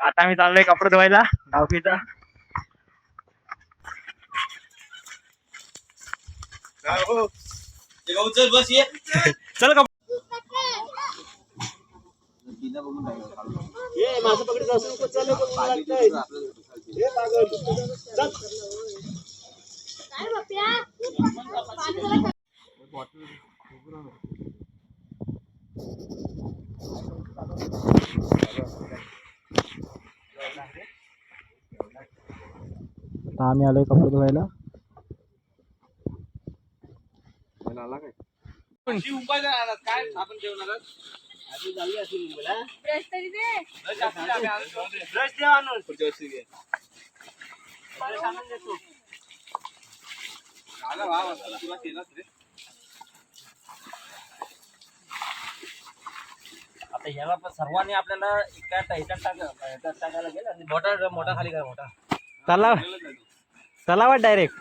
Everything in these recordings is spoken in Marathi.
आता मी चाललोय कपडे धुवायला गावकीचा. चल कपडे आम्ही आलोय कपडे धुवायला. काय आपण जेवणार आता याला पण सर्वांनी आपल्याला ह्याच्यात टाकायला गेलं आणि मोठा खाली करा. मोठा तलावात डायरेक्ट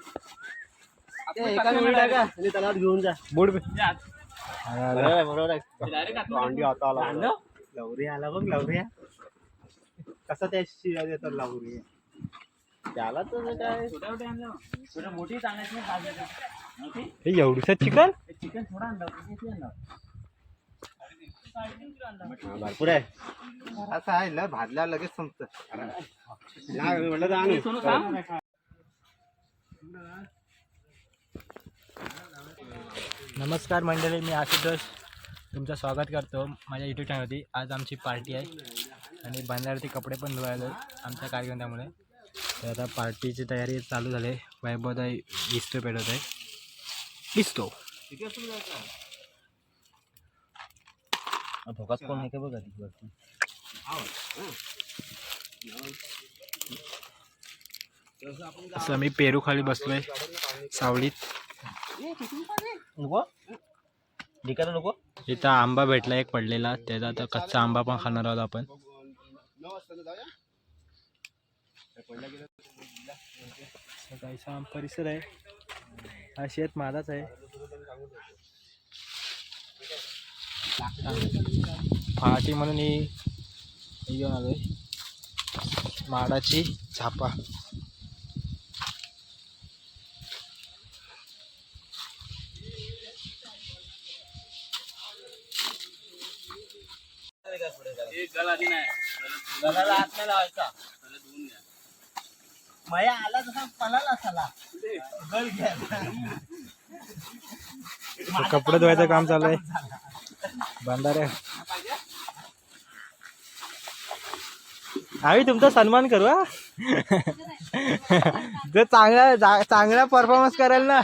तलावात घेऊन जा. बोट बरोबर आहे. लवरी आला बघ. लवऱ्या कसा त्या शिव्या देतात लवरी. त्याला तर काय मोठी चांगली हे एवढंच चिकन. चिकन थोडा आणलं भरपूर आहे. असं आहे ना भाजल्या लगेच संपत. नमस्कार मंडळी, मी आशुतोष तुमचं स्वागत करतो माझ्या यूट्यूब चॅनलवरती. आज आमची पार्टी आहे आणि बांधल्यावरती कपडे पण धुवायला आमचा कार्यक्रम, त्यामुळे तर आता पार्टीची तयारी चालू झाली आहे. वैभवदा इस्तो पेटवत आहे. इस्तो धोकाच कोण आहे का बघा. असं मी पेरू खाली बसलोय सावलीत. नको नको. इथं आंबा भेटला एक पडलेला, त्याचा आता कच्चा आंबा पण खाणार आहोत आपण. सकाळचा परिसर आहे. हा शेत माझाच आहे. पहाटी म्हणून ही घेऊन आलोय माडाची झापा. गलाला हात नाही लावायचा. मया आला तसा पळाला साला. गल घ्या. कपडे धुवायचं काम चालू आहे. बांधारे आम्ही तुमचा सन्मान करू. हा जर चांगला परफॉर्मन्स कराल ना.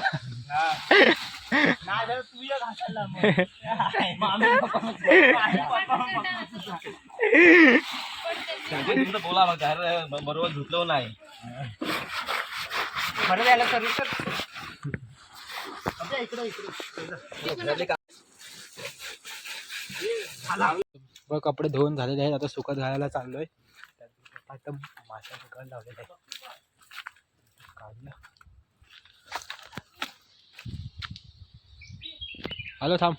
बोला बरोबर धुतलो नाही. बघ कपडे धुवून झालेले आहेत. आता सुकत घालायला चाललोय. आता माशाचं गळ लावलेलं आहे. हॅलो थांब.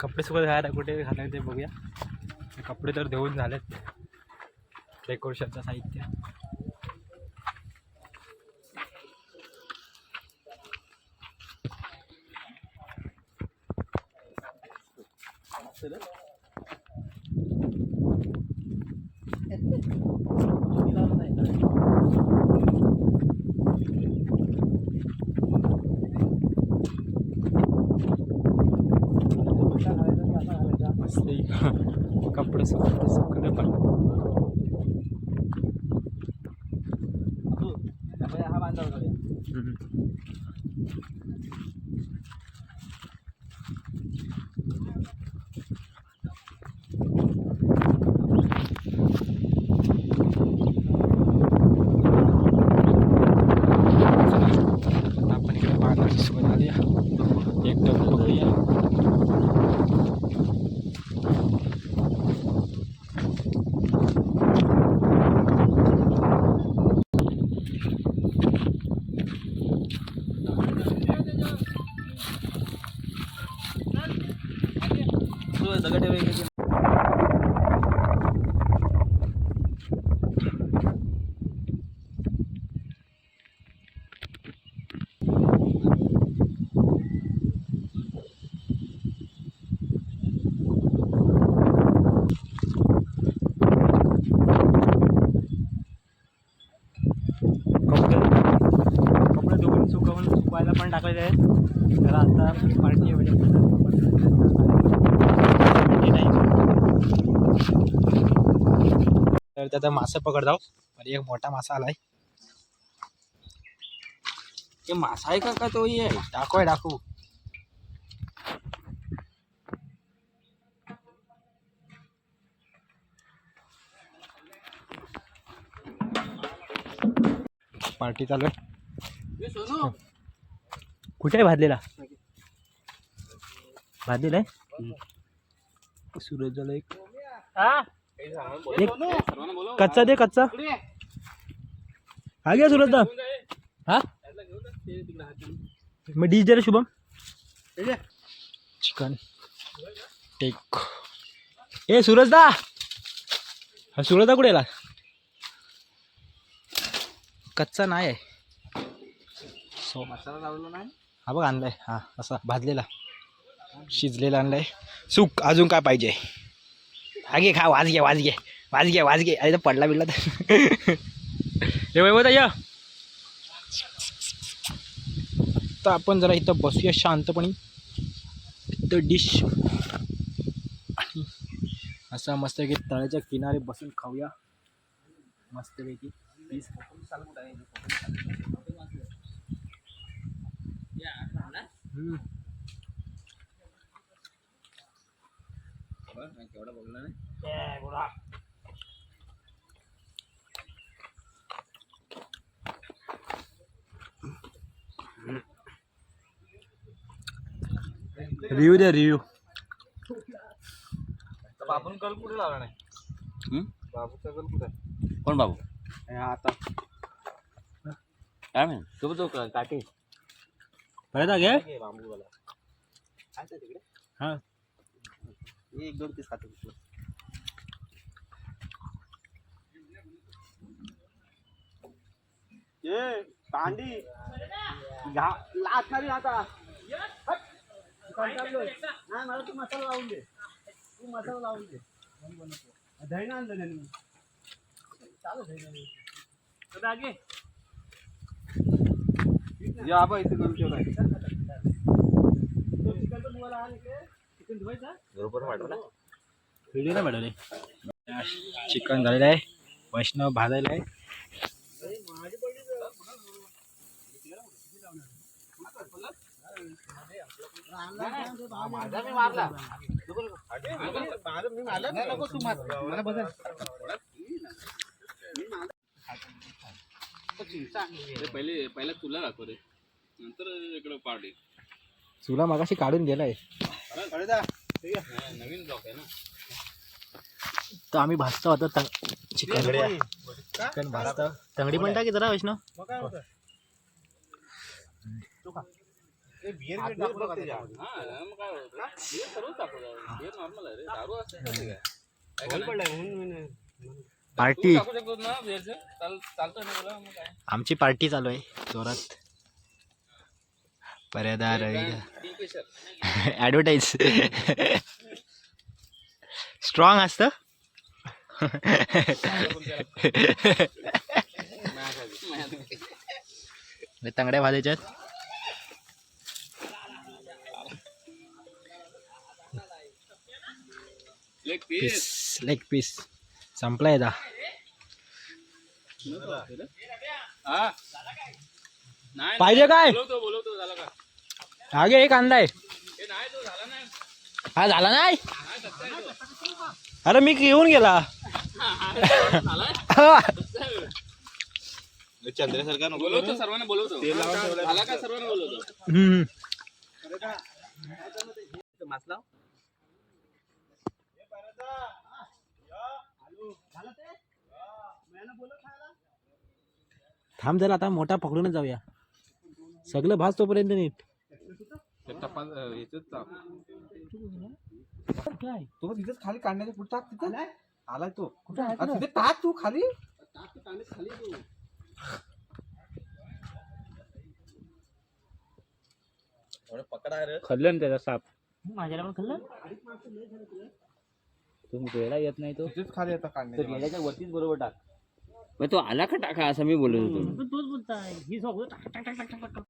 कपडे सुकत घालायला कुठे घालायचे ते बघूया. कपडे तर धुवून झालेत. डेकोरेशनचं साहित्य कपडे सुकले पण. हा बांधा पण टाकायचं आहे. तर आता पार्टी म्हणजे तर त्याचा मासा पकडत आहो. आणि एक मोठा मासा आलाय. ते मासा आहे का तोही आहे? दाखवू. पार्टी चालू आहे. कुठे आहे भाजलेला? भाजलेला आहे. सूरज झाला एक कच्चा दे कच्चा. आ गया सूरज दा. हा मग डिश दे रे शुभम. Chicken take. ए सूरज दा. हा सूरज दा कुठे गेला? कच्चा नाही आहे. सो मसाला लावला नाही. हा बघ आणलाय. हा असा भाजलेला शिजलेला आणलाय. सुक अजून काय पाहिजे? हा घे खा. वाज घे. अरे तर पडला बिडला तर हे वैभव या. तर आपण जरा इथं बसूया शांतपणे. इथं डिश आणि असा मस्त की तळ्याच्या किनारे बसून खाऊया मस्तपैकी. पीस केवढा बोलला नाही. रिव्ह्यू दे रिव्ह्यू. बाबून कल कुठे लावला नाही? बाबूचा कल कुठे? कोण बाबू? आता काय म्हण तो काटे परत घे बांबूवाला तिकडे. हा एक दोन पीस खातो. ये कांडी लात खाली आता. नाही मला तू मसाला लावून दे. दही ना आणलं नाही. चालू या आबा इथे करून ठेवलाय. बरोबर वाटलं. व्हिडिओ नाही पाठवले. चिकन झालेलं आहे. वैष्णव भाजायला आहे. माझा मी मारला. मी मारला नको तू मार. मला बदल. पहिला तुला दाखव रे. नंतर इकडे पार्टी. चुला मगाशी काढून गेलाय. नवीन ब्लॉक आहे ना. तर आम्ही भाजतो आता चिकन भाजतो. तंगडी पण टाकी जरा वैष्णव. पार्टी आमची पार्टी चालू आहे जोरात. पर्यादा ॲडव्हर्टाईज स्ट्रॉंग असतं. तंगड्या भाजायच्यात. लेग पीस संपलाय दा. पाहिजे काय? आगे एक अंडा आहे. हा झाला नाही. अरे मी येऊन गेला. चंद्रसारखा बोलवतो सर्वांना बोलवतो. आला का सर्वांना बोलवतो. मासला थांब जरा आता मोठा पकडूनच जाऊया. सगळं भाज तोपर्यंत नीट. तो तिथेच खाली काढण्याच्या पुढे टाक. तिथं आलाय तो. कुठे टाक तू खाली. पकडा रे. खाल्लं ना त्याचा साप. माझ्याला पण खाल्लं. तुम्ही वेळा येत नाही तो. तिथेच खाली आता काढण्याच्या. गेल्याच्या वरतीच बरोबर टाक. तो आला का टाका असं मी बोलत होतो. तोच बोलताय ही सगळं टाक टाक टाक टाक टाक.